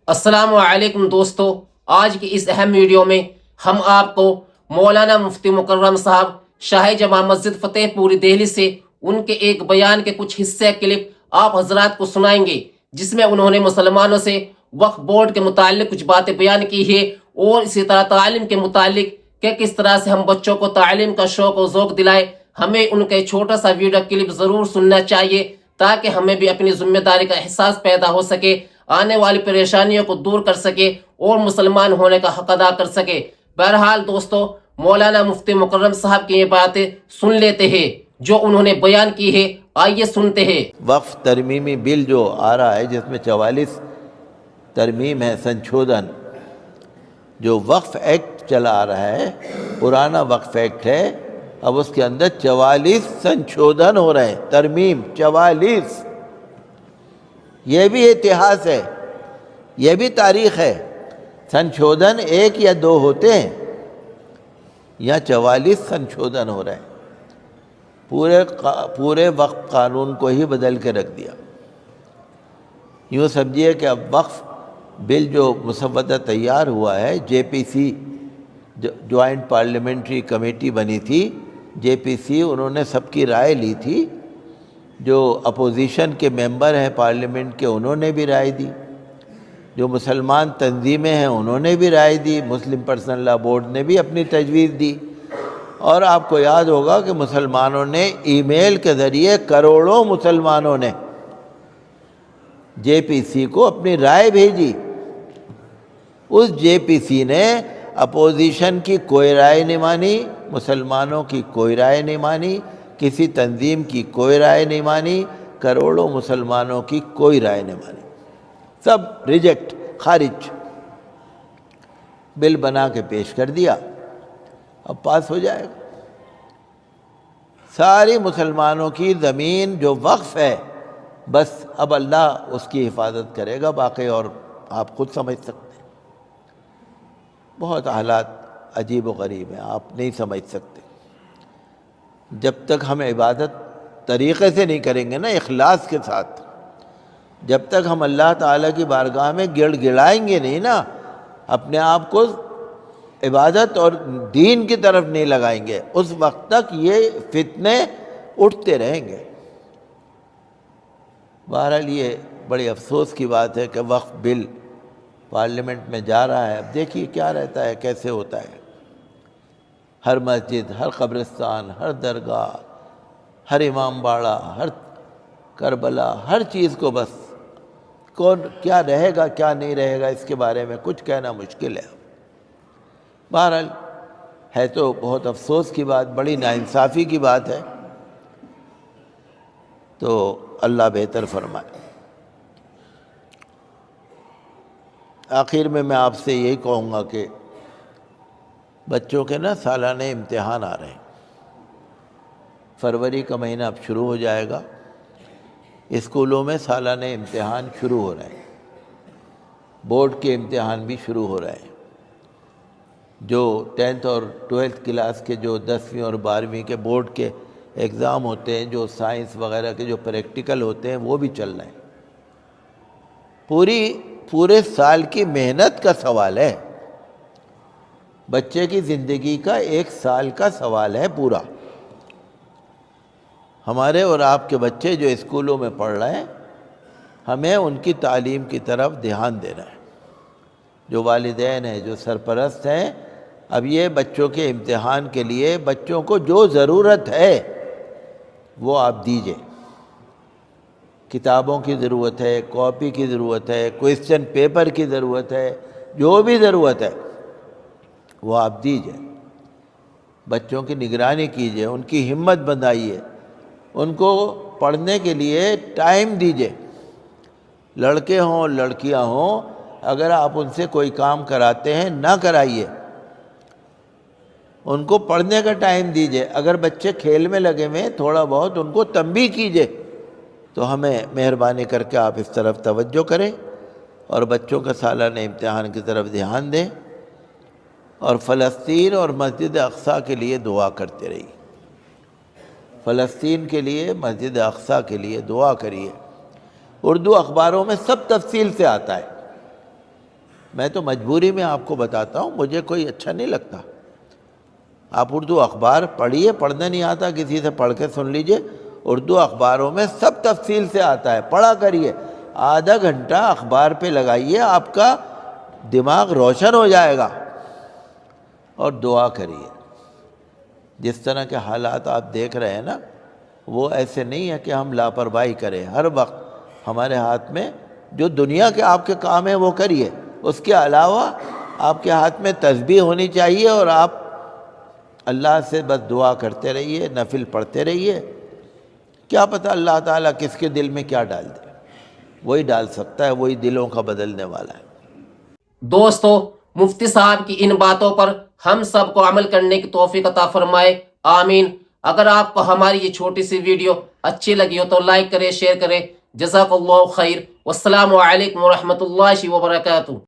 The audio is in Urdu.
السلام علیکم دوستو، آج کی اس اہم ویڈیو میں ہم آپ کو مولانا مفتی مکرم صاحب شاہ جامع مسجد فتح پوری دہلی سے ان کے ایک بیان کے کچھ حصے کلپ آپ حضرات کو سنائیں گے، جس میں انہوں نے مسلمانوں سے وقف بورڈ کے متعلق کچھ باتیں بیان کی ہے، اور اسی طرح تعلیم کے متعلق کہ کس طرح سے ہم بچوں کو تعلیم کا شوق و ذوق دلائے۔ ہمیں ان کا چھوٹا سا ویڈیو کلپ ضرور سننا چاہیے تاکہ ہمیں بھی اپنی ذمہ داری کا احساس پیدا ہو سکے، آنے والی پریشانیوں کو دور کر سکے اور مسلمان ہونے کا حق ادا کر سکے۔ بہرحال دوستو، مولانا مفتی مکرم صاحب کی یہ باتیں سن لیتے ہیں جو انہوں نے بیان کی ہے، آئیے سنتے ہیں۔ وقف ترمیمی بل جو آ رہا ہے جس میں 44 ترمیم ہے، سنشودھن، جو وقف ایکٹ چلا آ رہا ہے، پرانا وقف ایکٹ ہے، اب اس کے اندر 44 سنشودھن ہو رہے ہیں، ترمیم 44۔ یہ بھی اتہاس ہے، یہ بھی تاریخ ہے۔ سنشودھن ایک یا دو ہوتے ہیں، یا 44 سنشودھن ہو رہے ہیں، پورے وقف قانون کو ہی بدل کے رکھ دیا۔ یوں سمجھیے کہ اب وقف بل جو مسودہ تیار ہوا ہے، جے پی سی جوائنٹ پارلیمنٹری کمیٹی بنی تھی، جے پی سی، انہوں نے سب کی رائے لی تھی، جو اپوزیشن کے ممبر ہیں پارلیمنٹ کے انہوں نے بھی رائے دی، جو مسلمان تنظیمیں ہیں انہوں نے بھی رائے دی، مسلم پرسنل لا بورڈ نے بھی اپنی تجویز دی، اور آپ کو یاد ہوگا کہ مسلمانوں نے ای میل کے ذریعے، کروڑوں مسلمانوں نے جے پی سی کو اپنی رائے بھیجی۔ اس جے پی سی نے اپوزیشن کی کوئی رائے نہیں مانی، مسلمانوں کی کوئی رائے نہیں مانی، کسی تنظیم کی کوئی رائے نہیں مانی، کروڑوں مسلمانوں کی کوئی رائے نہیں مانی، سب ریجیکٹ، خارج۔ بل بنا کے پیش کر دیا، اب پاس ہو جائے گا۔ ساری مسلمانوں کی زمین جو وقف ہے، بس اب اللہ اس کی حفاظت کرے گا، باقی اور آپ خود سمجھ سکتے ہیں۔ بہت حالات عجیب و غریب ہیں، آپ نہیں سمجھ سکتے۔ جب تک ہم عبادت طریقے سے نہیں کریں گے نا، اخلاص کے ساتھ، جب تک ہم اللہ تعالیٰ کی بارگاہ میں گڑ گڑائیں گے نہیں نا، اپنے آپ کو عبادت اور دین کی طرف نہیں لگائیں گے، اس وقت تک یہ فتنے اٹھتے رہیں گے۔ بہرحال یہ بڑی افسوس کی بات ہے کہ وقف بل پارلیمنٹ میں جا رہا ہے، اب دیکھیے کیا رہتا ہے، کیسے ہوتا ہے۔ ہر مسجد، ہر قبرستان، ہر درگاہ، ہر امام باڑہ، ہر کربلا، ہر چیز کو بس کون کیا رہے گا کیا نہیں رہے گا، اس کے بارے میں کچھ کہنا مشکل ہے۔ بہرحال ہے تو بہت افسوس کی بات، بڑی ناانصافی کی بات ہے، تو اللہ بہتر فرمائے۔ آخر میں آپ سے یہی کہوں گا کہ بچوں کے نا سالانہ امتحان آ رہے ہیں، فروری کا مہینہ اب شروع ہو جائے گا، اسکولوں میں سالانہ امتحان شروع ہو رہے ہیں، بورڈ کے امتحان بھی شروع ہو رہے ہیں۔ جو 10th اور 12th کلاس کے، جو 10ویں اور 12ویں کے بورڈ کے ایگزام ہوتے ہیں، جو سائنس وغیرہ کے جو پریکٹیکل ہوتے ہیں، وہ بھی چل رہے ہیں۔ پورے سال کی محنت کا سوال ہے، بچے کی زندگی کا ایک سال کا سوال ہے پورا۔ ہمارے اور آپ کے بچے جو اسکولوں میں پڑھ رہے ہیں، ہمیں ان کی تعلیم کی طرف دھیان دینا ہے۔ جو والدین ہیں، جو سرپرست ہیں، اب یہ بچوں کے امتحان کے لیے بچوں کو جو ضرورت ہے وہ آپ دیجئے۔ کتابوں کی ضرورت ہے، کاپی کی ضرورت ہے، کوئسچن پیپر کی ضرورت ہے، جو بھی ضرورت ہے وہ آپ دیجئے۔ بچوں کی نگرانی کیجئے، ان کی ہمت بندھائیے، ان کو پڑھنے کے لیے ٹائم دیجئے۔ لڑکے ہوں لڑکیاں ہوں، اگر آپ ان سے کوئی کام کراتے ہیں نہ کرائیے، ان کو پڑھنے کا ٹائم دیجئے۔ اگر بچے کھیل میں لگے ہوئے ہیں، تھوڑا بہت ان کو تنبیہ کیجئے۔ تو ہمیں مہربانی کر کے آپ اس طرف توجہ کریں اور بچوں کا سالانہ امتحان کی طرف دھیان دیں، اور فلسطین اور مسجد اقصیٰ کے لیے دعا کرتے رہیے۔ فلسطین کے لیے، مسجد اقصیٰ کے لیے دعا کریے۔ اردو اخباروں میں سب تفصیل سے آتا ہے، میں تو مجبوری میں آپ کو بتاتا ہوں، مجھے کوئی اچھا نہیں لگتا۔ آپ اردو اخبار پڑھیے، پڑھنا نہیں آتا کسی سے پڑھ کے سن لیجئے، اردو اخباروں میں سب تفصیل سے آتا ہے، پڑھا کریے، آدھا گھنٹہ اخبار پہ لگائیے، آپ کا دماغ روشن ہو جائے گا۔ اور دعا کریے۔ جس طرح کے حالات آپ دیکھ رہے ہیں نا، وہ ایسے نہیں ہے کہ ہم لاپرواہی کریں۔ ہر وقت ہمارے ہاتھ میں جو دنیا کے آپ کے کام ہیں وہ کریے، اس کے علاوہ آپ کے ہاتھ میں تسبیح ہونی چاہیے، اور آپ اللہ سے بس دعا کرتے رہیے، نفل پڑھتے رہیے۔ کیا پتہ اللہ تعالیٰ کس کے دل میں کیا ڈال دے، وہی ڈال سکتا ہے، وہی دلوں کا بدلنے والا ہے۔ دوستو، مفتی صاحب کی ان باتوں پر ہم سب کو عمل کرنے کی توفیق عطا فرمائے، آمین۔ اگر آپ کو ہماری یہ چھوٹی سی ویڈیو اچھی لگی ہو تو لائک کریں، شیئر کریں۔ جزاک اللہ خیر، والسلام علیکم ورحمۃ اللہ وبرکاتہ۔